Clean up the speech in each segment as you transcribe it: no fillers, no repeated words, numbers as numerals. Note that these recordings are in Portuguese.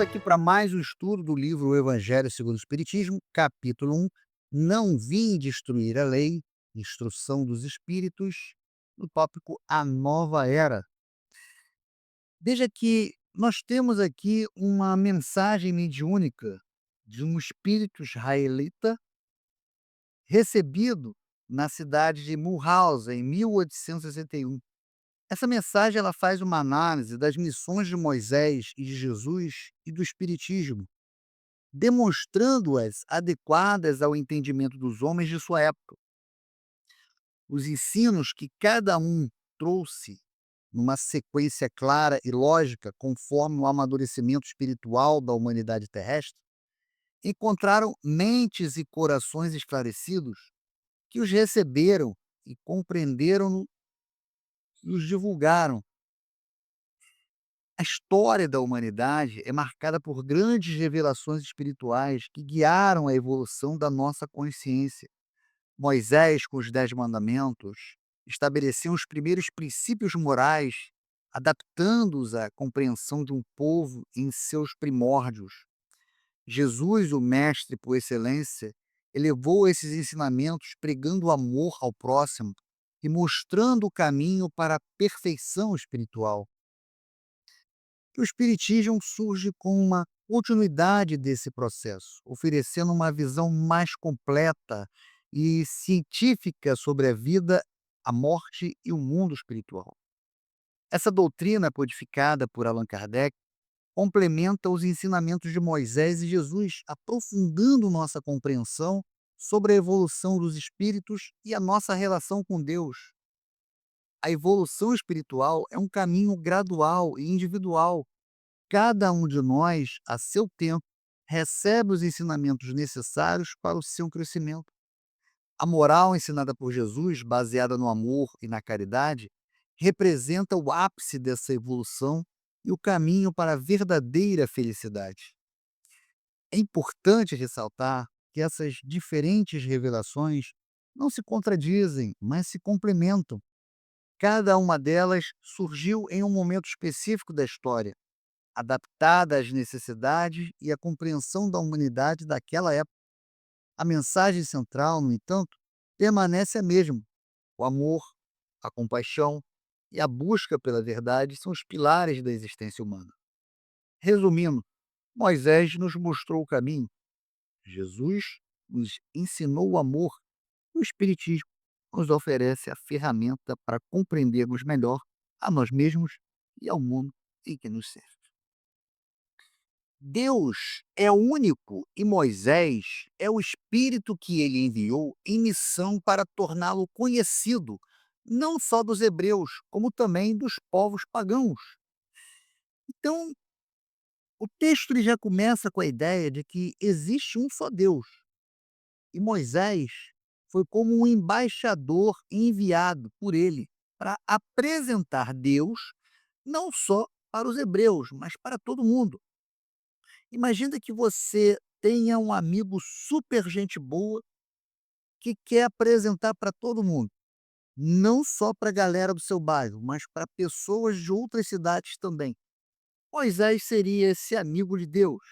aqui para mais um estudo do livro O Evangelho segundo o Espiritismo, capítulo 1. Não vim destruir a lei, instrução dos espíritos, no tópico A Nova Era. Veja que nós temos aqui uma mensagem mediúnica de um espírito israelita recebido na cidade de Mulhouse, em 1861. Essa mensagem ela faz uma análise das missões de Moisés e de Jesus e do Espiritismo, demonstrando-as adequadas ao entendimento dos homens de sua época. Os ensinos que cada um trouxe numa sequência clara e lógica, conforme o amadurecimento espiritual da humanidade terrestre, encontraram mentes e corações esclarecidos que os receberam e compreenderam e os divulgaram. A história da humanidade é marcada por grandes revelações espirituais que guiaram a evolução da nossa consciência. Moisés, com os 10 mandamentos, estabeleceu os primeiros princípios morais, adaptando-os à compreensão de um povo em seus primórdios. Jesus, o mestre por excelência, elevou esses ensinamentos pregando o amor ao próximo e mostrando o caminho para a perfeição espiritual. O Espiritismo surge com uma continuidade desse processo, oferecendo uma visão mais completa e científica sobre a vida, a morte e o mundo espiritual. Essa doutrina, codificada por Allan Kardec, complementa os ensinamentos de Moisés e Jesus, aprofundando nossa compreensão sobre a evolução dos espíritos e a nossa relação com Deus. A evolução espiritual é um caminho gradual e individual. Cada um de nós, a seu tempo, recebe os ensinamentos necessários para o seu crescimento. A moral ensinada por Jesus, baseada no amor e na caridade, representa o ápice dessa evolução e o caminho para a verdadeira felicidade. É importante ressaltar que essas diferentes revelações não se contradizem, mas se complementam. Cada uma delas surgiu em um momento específico da história, adaptada às necessidades e à compreensão da humanidade daquela época. A mensagem central, no entanto, permanece a mesma. O amor, a compaixão e a busca pela verdade são os pilares da existência humana. Resumindo, Moisés nos mostrou o caminho, Jesus nos ensinou o amor e o Espiritismo nos oferece a ferramenta para compreendermos melhor a nós mesmos e ao mundo em que nos serve. Deus é único e Moisés é o Espírito que ele enviou em missão para torná-lo conhecido, não só dos hebreus, como também dos povos pagãos. Então, o texto ele já começa com a ideia de que existe um só Deus, e Moisés foi como um embaixador enviado por ele para apresentar Deus não só para os hebreus, mas para todo mundo. Imagina que você tenha um amigo super gente boa que quer apresentar para todo mundo, não só para a galera do seu bairro, mas para pessoas de outras cidades também. Moisés seria esse amigo de Deus.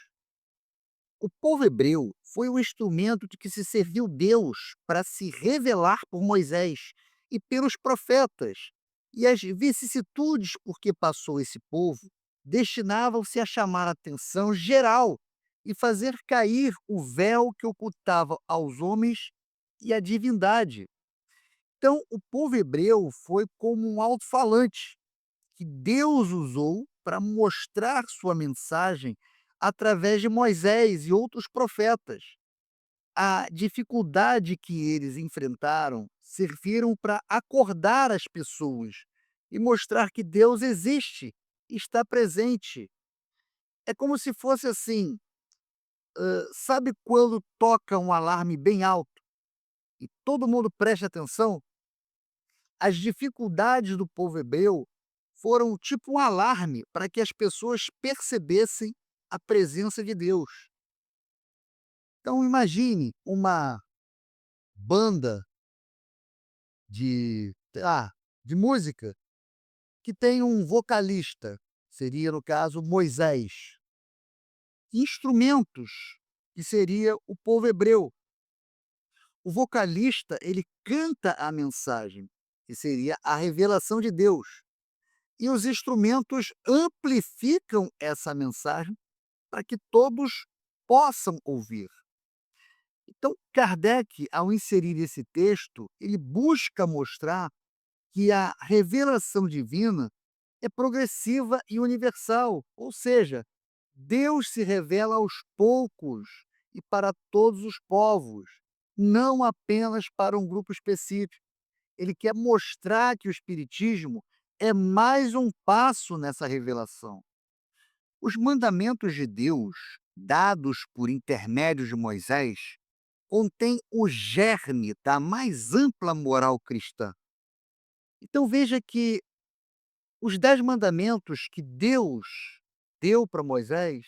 O povo hebreu foi o instrumento de que se serviu Deus para se revelar por Moisés e pelos profetas. E as vicissitudes por que passou esse povo destinavam-se a chamar a atenção geral e fazer cair o véu que ocultava aos homens e a divindade. Então, o povo hebreu foi como um alto-falante que Deus usou para mostrar sua mensagem através de Moisés e outros profetas. A dificuldade que eles enfrentaram serviram para acordar as pessoas e mostrar que Deus existe, está presente. É como se fosse assim, sabe quando toca um alarme bem alto e todo mundo presta atenção? As dificuldades do povo hebreu foram tipo um alarme para que as pessoas percebessem a presença de Deus. Então imagine uma banda de, de música que tem um vocalista, seria no caso Moisés. instrumentos, que seria o povo hebreu. O vocalista, ele canta a mensagem, que seria a revelação de Deus. E os instrumentos amplificam essa mensagem para que todos possam ouvir. Então, Kardec, ao inserir esse texto, ele busca mostrar que a revelação divina é progressiva e universal, ou seja, Deus se revela aos poucos e para todos os povos, não apenas para um grupo específico. Ele quer mostrar que o Espiritismo é mais um passo nessa revelação. Os mandamentos de Deus, dados por intermédio de Moisés, contêm o germe da mais ampla moral cristã. Então veja que os 10 mandamentos que Deus deu para Moisés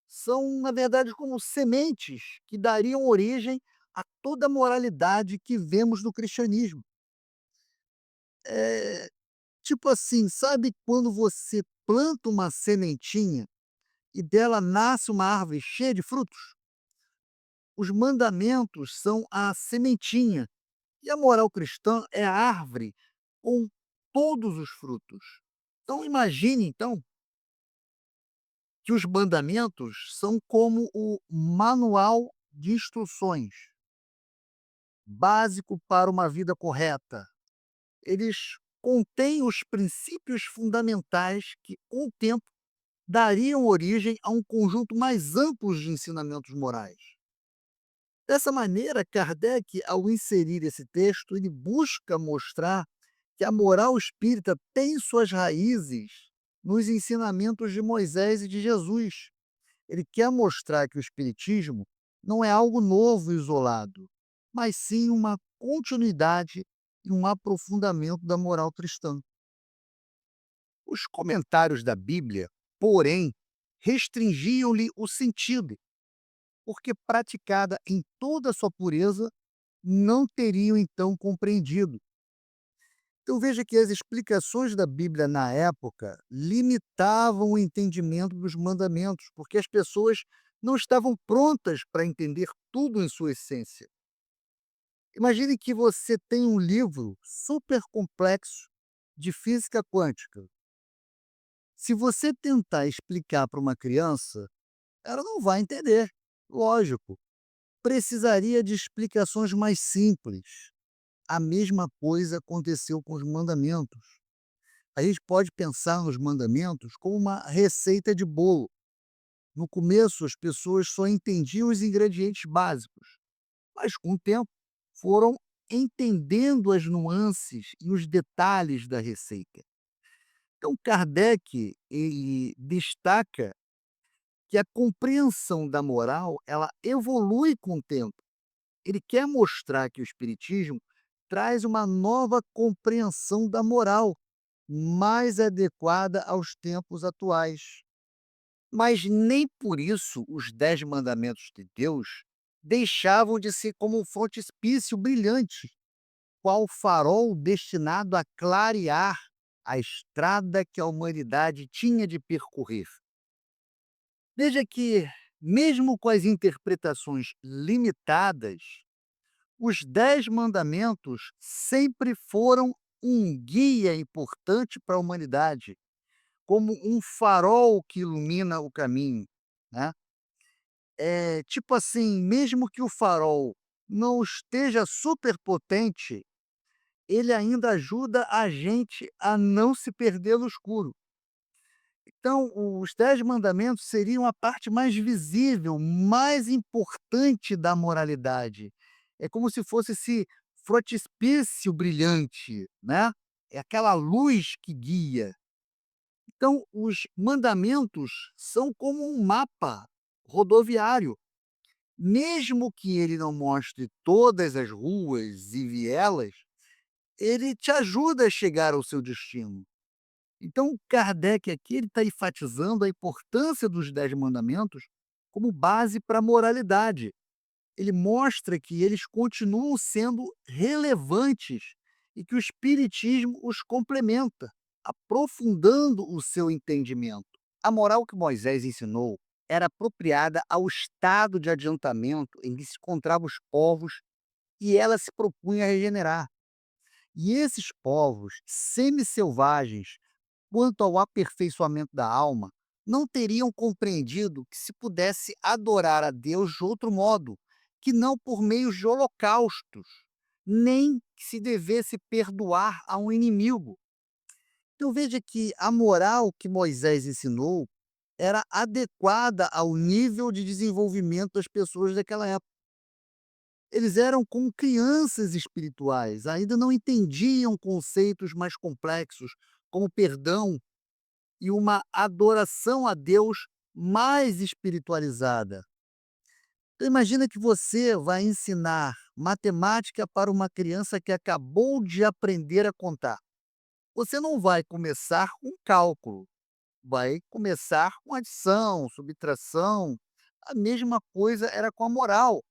são, na verdade, como sementes que dariam origem a toda a moralidade que vemos no cristianismo. Eh, tipo assim, sabe quando você planta uma sementinha e dela nasce uma árvore cheia de frutos? Os mandamentos são a sementinha e a moral cristã é a árvore com todos os frutos. Então imagine então que os mandamentos são como o manual de instruções básico para uma vida correta. Eles contêm os princípios fundamentais que, com o tempo, dariam origem a um conjunto mais amplo de ensinamentos morais. Dessa maneira, Kardec, ao inserir esse texto, ele busca mostrar que a moral espírita tem suas raízes nos ensinamentos de Moisés e de Jesus. Ele quer mostrar que o espiritismo não é algo novo e isolado, mas sim uma continuidade e um aprofundamento da moral cristã. Os comentários da Bíblia, porém, restringiam-lhe o sentido, porque praticada em toda a sua pureza, não teriam então compreendido. Então veja que as explicações da Bíblia na época limitavam o entendimento dos mandamentos, porque as pessoas não estavam prontas para entender tudo em sua essência. Imagine que você tem um livro super complexo de física quântica. Se você tentar explicar para uma criança, ela não vai entender. Lógico, precisaria de explicações mais simples. A mesma coisa aconteceu com os mandamentos. A gente pode pensar nos mandamentos como uma receita de bolo. No começo, as pessoas só entendiam os ingredientes básicos, mas com o tempo foram entendendo as nuances e os detalhes da receita. Então, Kardec ele destaca que a compreensão da moral ela evolui com o tempo. Ele quer mostrar que o Espiritismo traz uma nova compreensão da moral, mais adequada aos tempos atuais. Mas nem por isso os 10 mandamentos de Deus deixavam de ser como um frontispício brilhante, qual farol destinado a clarear a estrada que a humanidade tinha de percorrer. Veja que, mesmo com as interpretações limitadas, os 10 mandamentos sempre foram um guia importante para a humanidade, como um farol que ilumina o caminho, né. Tipo assim, mesmo que o farol não esteja superpotente, ele ainda ajuda a gente a não se perder no escuro. Então, os 10 mandamentos seriam a parte mais visível, mais importante da moralidade. É como se fosse esse frontispício brilhante, né, é aquela luz que guia. Então, os mandamentos são como um mapa rodoviário. Mesmo que ele não mostre todas as ruas e vielas, ele te ajuda a chegar ao seu destino. Então, Kardec aqui ele está enfatizando a importância dos 10 mandamentos como base para a moralidade. Ele mostra que eles continuam sendo relevantes e que o Espiritismo os complementa, aprofundando o seu entendimento. A moral que Moisés ensinou era apropriada ao estado de adiantamento em que se encontravam os povos e ela se propunha a regenerar. E esses povos semi-selvagens, quanto ao aperfeiçoamento da alma, não teriam compreendido que se pudesse adorar a Deus de outro modo, que não por meio de holocaustos, nem que se devesse perdoar a um inimigo. Então veja que a moral que Moisés ensinou era adequada ao nível de desenvolvimento das pessoas daquela época. Eles eram como crianças espirituais, ainda não entendiam conceitos mais complexos, como perdão e uma adoração a Deus mais espiritualizada. Então imagina que você vai ensinar matemática para uma criança que acabou de aprender a contar. Você não vai começar com cálculo, vai começar com adição, subtração. A mesma coisa era com a moral.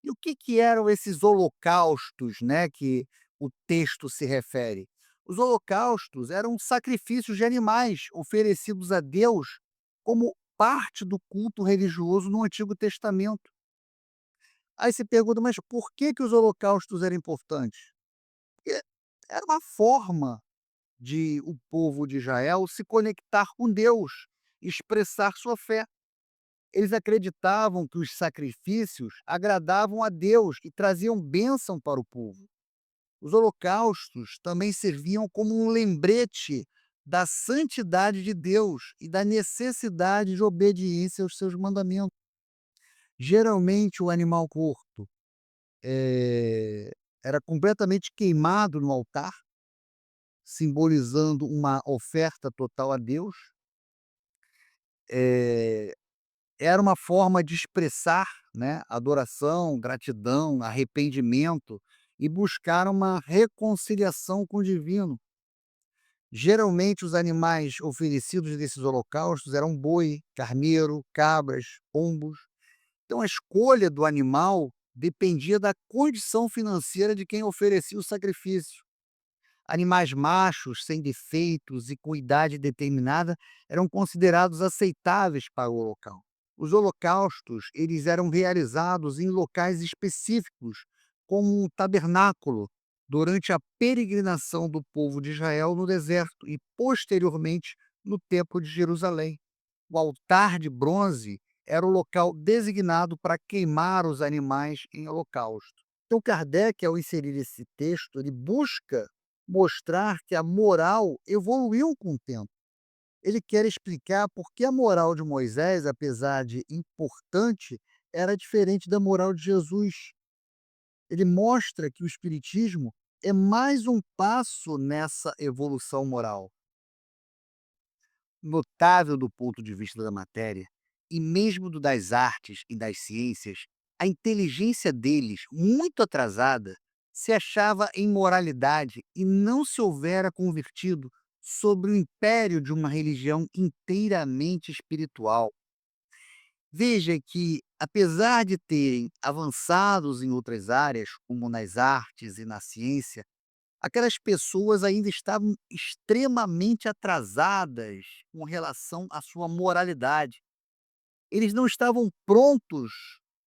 E o que que eram esses holocaustos, né, que o texto se refere? Os holocaustos eram sacrifícios de animais oferecidos a Deus como parte do culto religioso no Antigo Testamento. Aí você pergunta, mas por que os holocaustos eram importantes? Porque era uma forma de o povo de Israel se conectar com Deus, expressar sua fé. Eles acreditavam que os sacrifícios agradavam a Deus e traziam bênção para o povo. Os holocaustos também serviam como um lembrete da santidade de Deus e da necessidade de obediência aos seus mandamentos. Geralmente, o animal morto eh, era completamente queimado no altar, simbolizando uma oferta total a Deus. Eh, Era uma forma de expressar, né, adoração, gratidão, arrependimento e buscar uma reconciliação com o divino. Geralmente, os animais oferecidos nesses holocaustos eram boi, carneiro, cabras, pombos. Então, a escolha do animal dependia da condição financeira de quem oferecia o sacrifício. Animais machos, sem defeitos e com idade determinada eram considerados aceitáveis para o holocausto. Os holocaustos, eles eram realizados em locais específicos, como um tabernáculo, durante a peregrinação do povo de Israel no deserto e, posteriormente, no Templo de Jerusalém. O altar de bronze era o local designado para queimar os animais em holocausto. Então, Kardec, ao inserir esse texto, ele busca mostrar que a moral evoluiu com o tempo. Ele quer explicar por que a moral de Moisés, apesar de importante, era diferente da moral de Jesus. Ele mostra que o Espiritismo é mais um passo nessa evolução moral. Notável do ponto de vista da matéria, e mesmo do das artes e das ciências, a inteligência deles, muito atrasada, se achava em moralidade e não se houvera convertido sobre o império de uma religião inteiramente espiritual. Veja que, apesar de terem avançados em outras áreas, como nas artes e na ciência, aquelas pessoas ainda estavam extremamente atrasadas com relação à sua moralidade. Eles não estavam prontos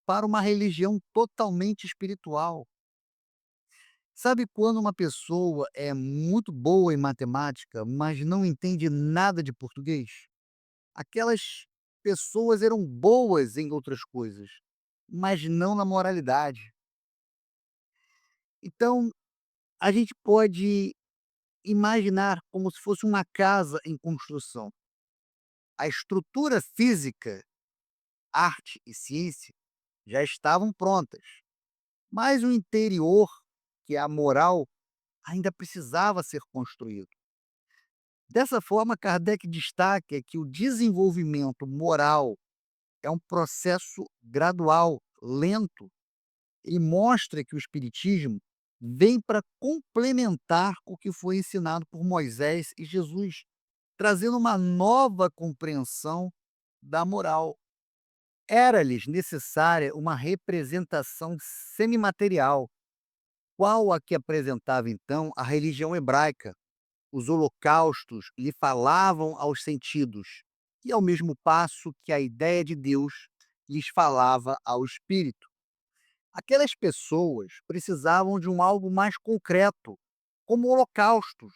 para uma religião totalmente espiritual. Sabe quando uma pessoa é muito boa em matemática, mas não entende nada de português? Aquelas pessoas eram boas em outras coisas, mas não na moralidade. Então, a gente pode imaginar como se fosse uma casa em construção. A estrutura física, arte e ciência já estavam prontas, mas o interior, que é a moral, ainda precisava ser construído. Dessa forma, Kardec destaca que o desenvolvimento moral é um processo gradual, lento, e mostra que o Espiritismo vem para complementar o que foi ensinado por Moisés e Jesus, trazendo uma nova compreensão da moral. Era-lhes necessária uma representação semimaterial, qual a que apresentava então a religião hebraica. Os holocaustos lhe falavam aos sentidos, e ao mesmo passo que a ideia de Deus lhes falava ao espírito. Aquelas pessoas precisavam de um algo mais concreto, como holocaustos,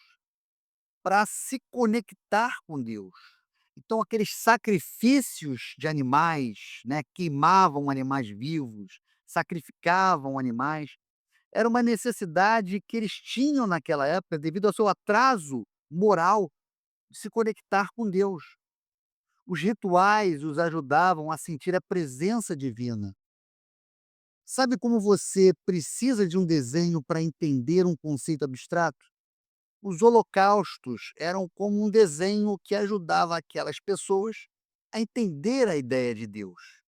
para se conectar com Deus. Então, aqueles sacrifícios de animais, né, queimavam animais vivos, sacrificavam animais, era uma necessidade que eles tinham naquela época devido ao seu atraso moral de se conectar com Deus. Os rituais os ajudavam a sentir a presença divina. Sabe como você precisa de um desenho para entender um conceito abstrato? Os holocaustos eram como um desenho que ajudava aquelas pessoas a entender a ideia de Deus.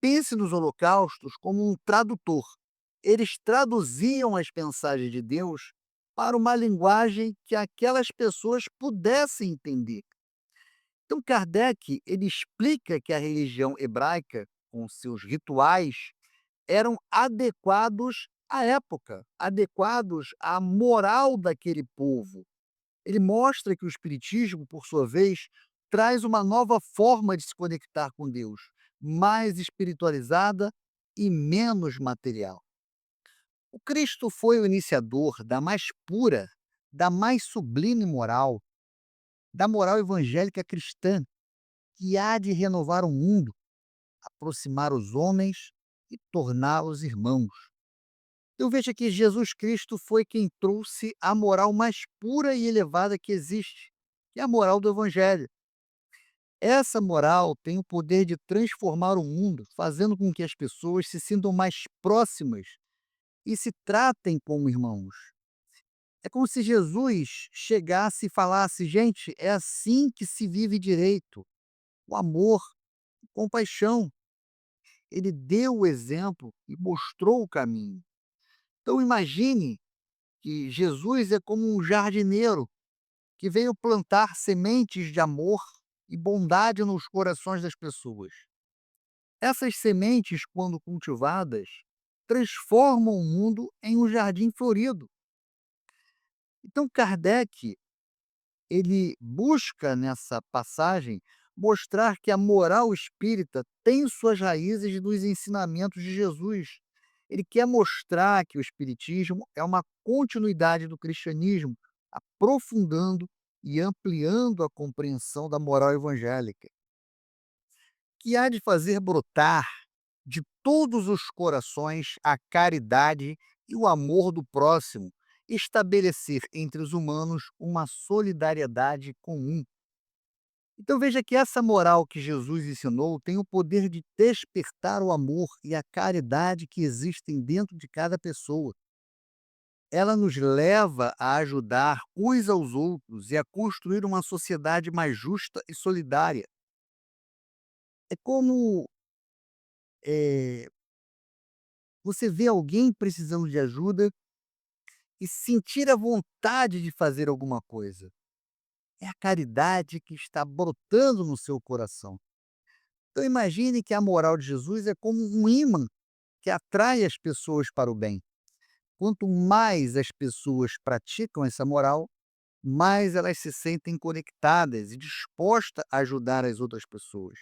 Pense nos holocaustos como um tradutor. Eles traduziam as mensagens de Deus para uma linguagem que aquelas pessoas pudessem entender. Então Kardec ele explica que a religião hebraica, com seus rituais, eram adequados à época, adequados à moral daquele povo. Ele mostra que o espiritismo, por sua vez, traz uma nova forma de se conectar com Deus, mais espiritualizada e menos material. O Cristo foi o iniciador da mais pura, da mais sublime moral, da moral evangélica cristã, que há de renovar o mundo, aproximar os homens e torná-los irmãos. Eu vejo que Jesus Cristo foi quem trouxe a moral mais pura e elevada que existe, que é a moral do Evangelho. Essa moral tem o poder de transformar o mundo, fazendo com que as pessoas se sintam mais próximas e se tratem como irmãos. É como se Jesus chegasse e falasse: gente, é assim que se vive direito, o amor, a compaixão. Ele deu o exemplo e mostrou o caminho. Então imagine que Jesus é como um jardineiro que veio plantar sementes de amor e bondade nos corações das pessoas. Essas sementes, quando cultivadas, transformam o mundo em um jardim florido. Então Kardec, ele busca nessa passagem mostrar que a moral espírita tem suas raízes nos ensinamentos de Jesus. Ele quer mostrar que o espiritismo é uma continuidade do cristianismo, aprofundando e ampliando a compreensão da moral evangélica, que há de fazer brotar de todos os corações a caridade e o amor do próximo, estabelecer entre os humanos uma solidariedade comum. Então veja que essa moral que Jesus ensinou tem o poder de despertar o amor e a caridade que existem dentro de cada pessoa. Ela nos leva a ajudar uns aos outros e a construir uma sociedade mais justa e solidária. É como você vê alguém precisando de ajuda e sentir a vontade de fazer alguma coisa. É a caridade que está brotando no seu coração. Então imagine que a moral de Jesus é como um imã que atrai as pessoas para o bem. Quanto mais as pessoas praticam essa moral, mais elas se sentem conectadas e dispostas a ajudar as outras pessoas.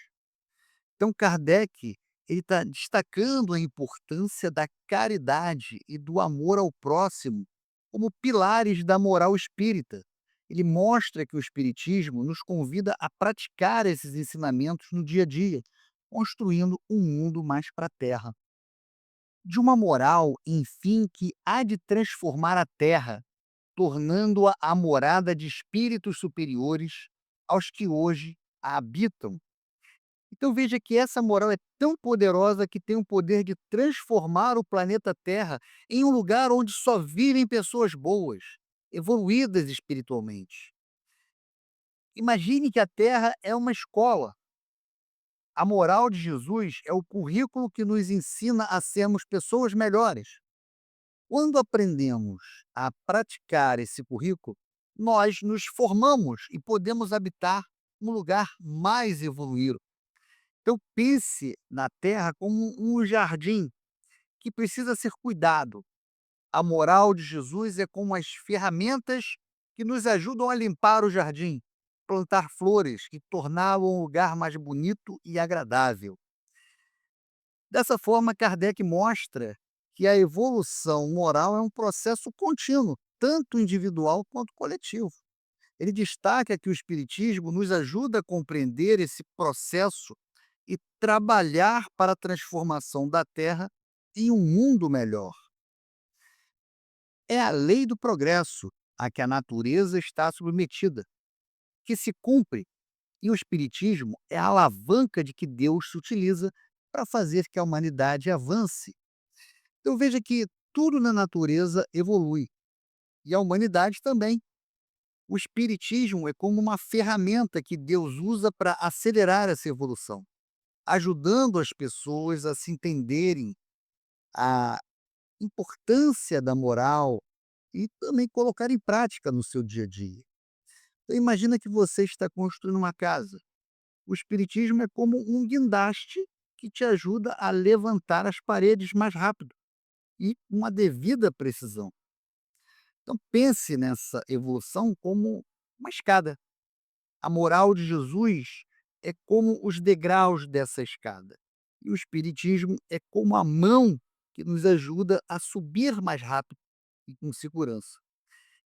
Então Kardec ele está destacando a importância da caridade e do amor ao próximo como pilares da moral espírita. Ele mostra que o espiritismo nos convida a praticar esses ensinamentos no dia a dia, construindo um mundo mais para a terra. De uma moral, enfim, que há de transformar a terra, tornando-a a morada de espíritos superiores aos que hoje a habitam. Então veja que essa moral é tão poderosa que tem o poder de transformar o planeta Terra em um lugar onde só vivem pessoas boas, evoluídas espiritualmente. Imagine que a Terra é uma escola. A moral de Jesus é o currículo que nos ensina a sermos pessoas melhores. Quando aprendemos a praticar esse currículo, nós nos formamos e podemos habitar um lugar mais evoluído. Então pense na terra como um jardim que precisa ser cuidado. A moral de Jesus é como as ferramentas que nos ajudam a limpar o jardim. plantar flores que tornavam o lugar mais bonito e agradável. Dessa forma, Kardec mostra que a evolução moral é um processo contínuo, tanto individual quanto coletivo. Ele destaca que o Espiritismo nos ajuda a compreender esse processo e trabalhar para a transformação da Terra em um mundo melhor. É a lei do progresso a que a natureza está submetida, que se cumpre, e o Espiritismo é a alavanca de que Deus se utiliza para fazer que a humanidade avance. Então veja que tudo na natureza evolui, e a humanidade também. O Espiritismo é como uma ferramenta que Deus usa para acelerar essa evolução, ajudando as pessoas a se entenderem a importância da moral e também colocar em prática no seu dia a dia. Então, imagina que você está construindo uma casa. O Espiritismo é como um guindaste que te ajuda a levantar as paredes mais rápido e com uma devida precisão. Então, pense nessa evolução como uma escada. A moral de Jesus é como os degraus dessa escada. E o Espiritismo é como a mão que nos ajuda a subir mais rápido e com segurança.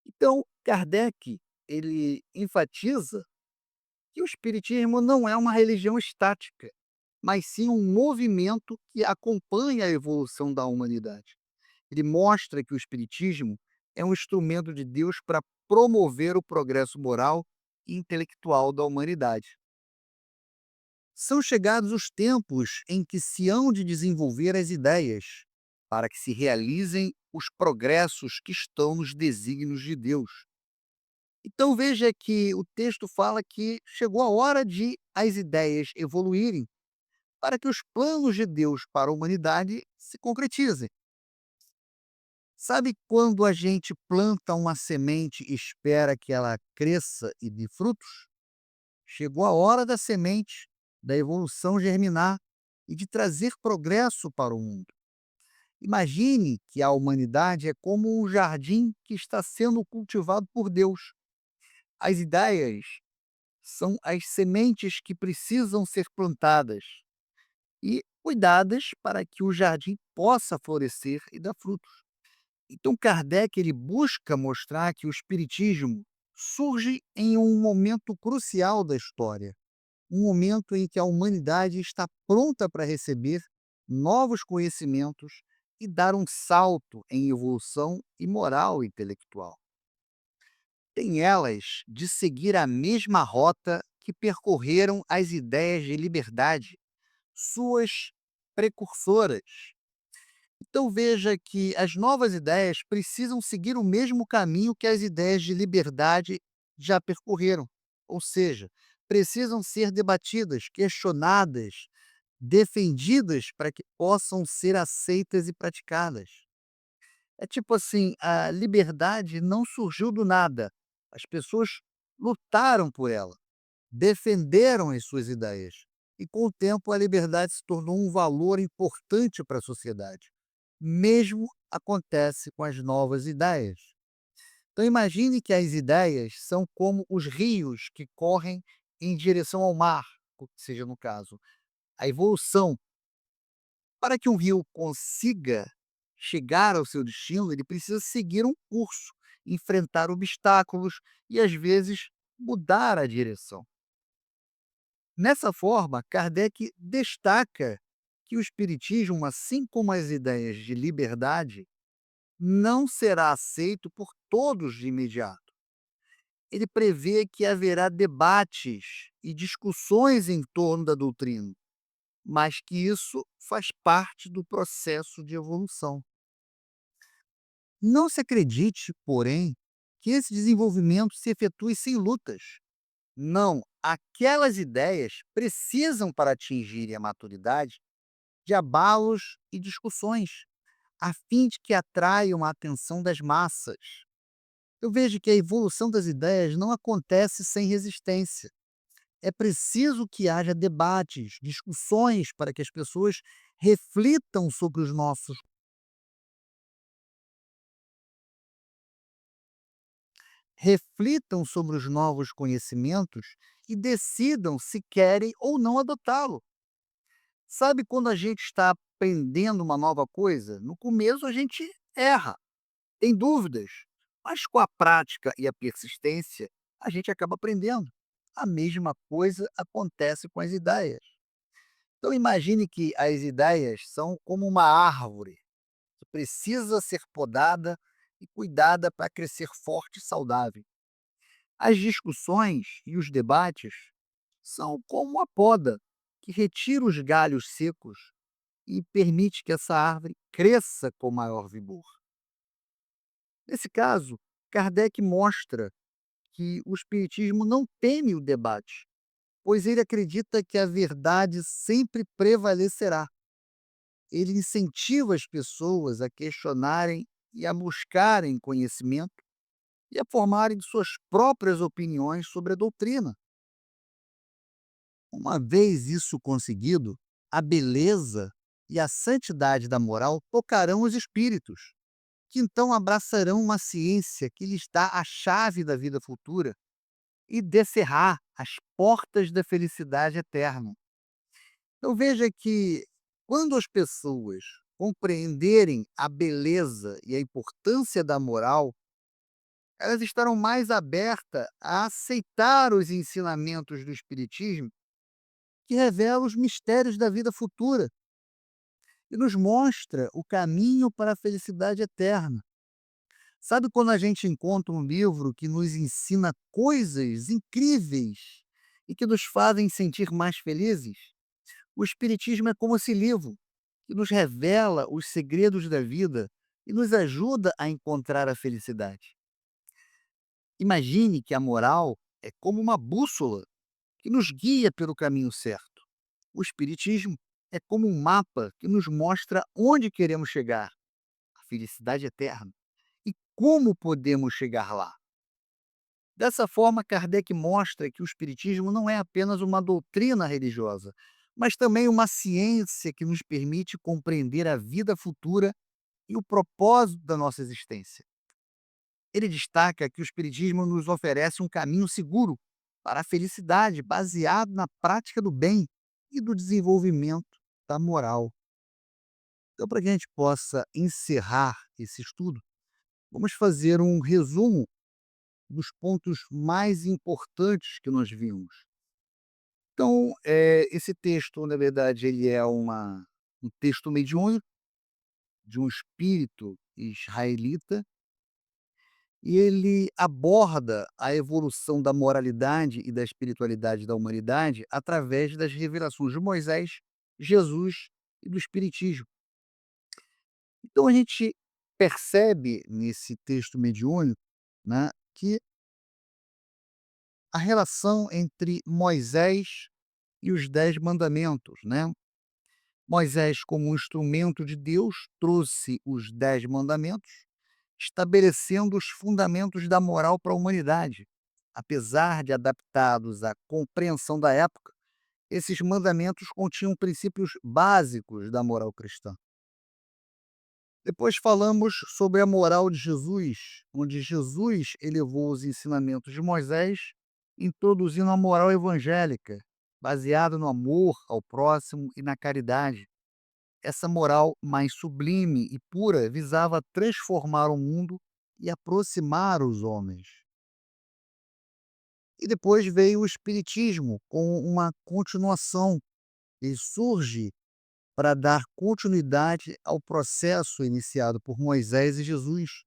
Então, Kardec, ele enfatiza que o Espiritismo não é uma religião estática, mas sim um movimento que acompanha a evolução da humanidade. Ele mostra que o Espiritismo é um instrumento de Deus para promover o progresso moral e intelectual da humanidade. São chegados os tempos em que se hão de desenvolver as ideias, para que se realizem os progressos que estão nos desígnios de Deus. Então veja que o texto fala que chegou a hora de as ideias evoluírem para que os planos de Deus para a humanidade se concretizem. Sabe quando a gente planta uma semente e espera que ela cresça e dê frutos? Chegou a hora da semente, da evolução germinar e de trazer progresso para o mundo. Imagine que a humanidade é como um jardim que está sendo cultivado por Deus. As ideias são as sementes que precisam ser plantadas e cuidadas para que o jardim possa florescer e dar frutos. Então Kardec ele busca mostrar que o espiritismo surge em um momento crucial da história, um momento em que a humanidade está pronta para receber novos conhecimentos e dar um salto em evolução e moral intelectual. Tem elas de seguir a mesma rota que percorreram as ideias de liberdade, suas precursoras. Então veja que as novas ideias precisam seguir o mesmo caminho que as ideias de liberdade já percorreram, ou seja, precisam ser debatidas, questionadas, defendidas para que possam ser aceitas e praticadas. É tipo assim, a liberdade não surgiu do nada. As pessoas lutaram por ela, defenderam as suas ideias. E com o tempo a liberdade se tornou um valor importante para a sociedade. Mesmo acontece com as novas ideias. Então imagine que as ideias são como os rios que correm em direção ao mar, o que seja no caso. A evolução, para que um rio consiga chegar ao seu destino, ele precisa seguir um curso, enfrentar obstáculos e, às vezes, mudar a direção. Nessa forma, Kardec destaca que o Espiritismo, assim como as ideias de liberdade, não será aceito por todos de imediato. Ele prevê que haverá debates e discussões em torno da doutrina, mas que isso faz parte do processo de evolução. Não se acredite, porém, que esse desenvolvimento se efetue sem lutas. Não, aquelas ideias precisam, para atingirem a maturidade, de abalos e discussões, a fim de que atraiam a atenção das massas. Eu vejo que a evolução das ideias não acontece sem resistência. É preciso que haja debates, discussões para que as pessoas reflitam sobre os nossos. reflitam sobre os novos conhecimentos e decidam se querem ou não adotá-lo. Sabe quando a gente está aprendendo uma nova coisa? No começo a gente erra, tem dúvidas, mas com a prática e a persistência, a gente acaba aprendendo. A mesma coisa acontece com as ideias. Então imagine que as ideias são como uma árvore que precisa ser podada e cuidada para crescer forte e saudável. As discussões e os debates são como a poda que retira os galhos secos e permite que essa árvore cresça com maior vigor. Nesse caso, Kardec mostra que o Espiritismo não teme o debate, pois ele acredita que a verdade sempre prevalecerá. Ele incentiva as pessoas a questionarem e a buscarem conhecimento e a formarem suas próprias opiniões sobre a doutrina. Uma vez isso conseguido, a beleza e a santidade da moral tocarão os espíritos, que então abraçarão uma ciência que lhes dá a chave da vida futura e descerrar as portas da felicidade eterna. Então veja que quando as pessoas compreenderem a beleza e a importância da moral, elas estarão mais abertas a aceitar os ensinamentos do Espiritismo, que revela os mistérios da vida futura e nos mostra o caminho para a felicidade eterna. Sabe quando a gente encontra um livro que nos ensina coisas incríveis e que nos fazem sentir mais felizes? O Espiritismo é como esse livro, que nos revela os segredos da vida e nos ajuda a encontrar a felicidade. Imagine que a moral é como uma bússola que nos guia pelo caminho certo. O Espiritismo é como um mapa que nos mostra onde queremos chegar, a felicidade eterna, e como podemos chegar lá. Dessa forma, Kardec mostra que o Espiritismo não é apenas uma doutrina religiosa, mas também uma ciência que nos permite compreender a vida futura e o propósito da nossa existência. Ele destaca que o Espiritismo nos oferece um caminho seguro para a felicidade baseado na prática do bem e do desenvolvimento da moral. Então, para que a gente possa encerrar esse estudo, vamos fazer um resumo dos pontos mais importantes que nós vimos. Então, esse texto, na verdade, ele é um texto mediúnico de um espírito israelita, e ele aborda a evolução da moralidade e da espiritualidade da humanidade através das revelações de Moisés, Jesus e do Espiritismo. Então a gente percebe nesse texto mediúnico, né, que a relação entre Moisés e os 10 mandamentos, né? Moisés, como um instrumento de Deus, trouxe os 10 mandamentos, estabelecendo os fundamentos da moral para a humanidade. Apesar de adaptados à compreensão da época, esses mandamentos continham princípios básicos da moral cristã. Depois falamos sobre a moral de Jesus, onde Jesus elevou os ensinamentos de Moisés, introduzindo a moral evangélica, baseada no amor ao próximo e na caridade. Essa moral mais sublime e pura visava transformar o mundo e aproximar os homens. E depois veio o Espiritismo, com uma continuação. Ele surge para dar continuidade ao processo iniciado por Moisés e Jesus,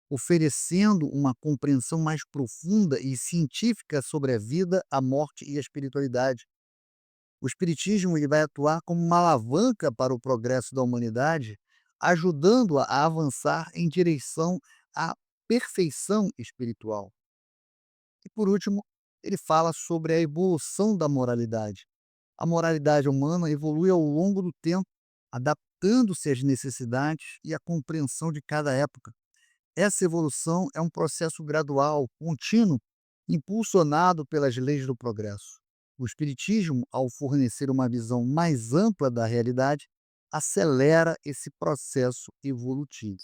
oferecendo uma compreensão mais profunda e científica sobre a vida, a morte e a espiritualidade. O Espiritismo ele vai atuar como uma alavanca para o progresso da humanidade, ajudando-a a avançar em direção à perfeição espiritual. E, por último, ele fala sobre a evolução da moralidade. A moralidade humana evolui ao longo do tempo, adaptando-se às necessidades e à compreensão de cada época. Essa evolução é um processo gradual, contínuo, impulsionado pelas leis do progresso. O Espiritismo, ao fornecer uma visão mais ampla da realidade, acelera esse processo evolutivo.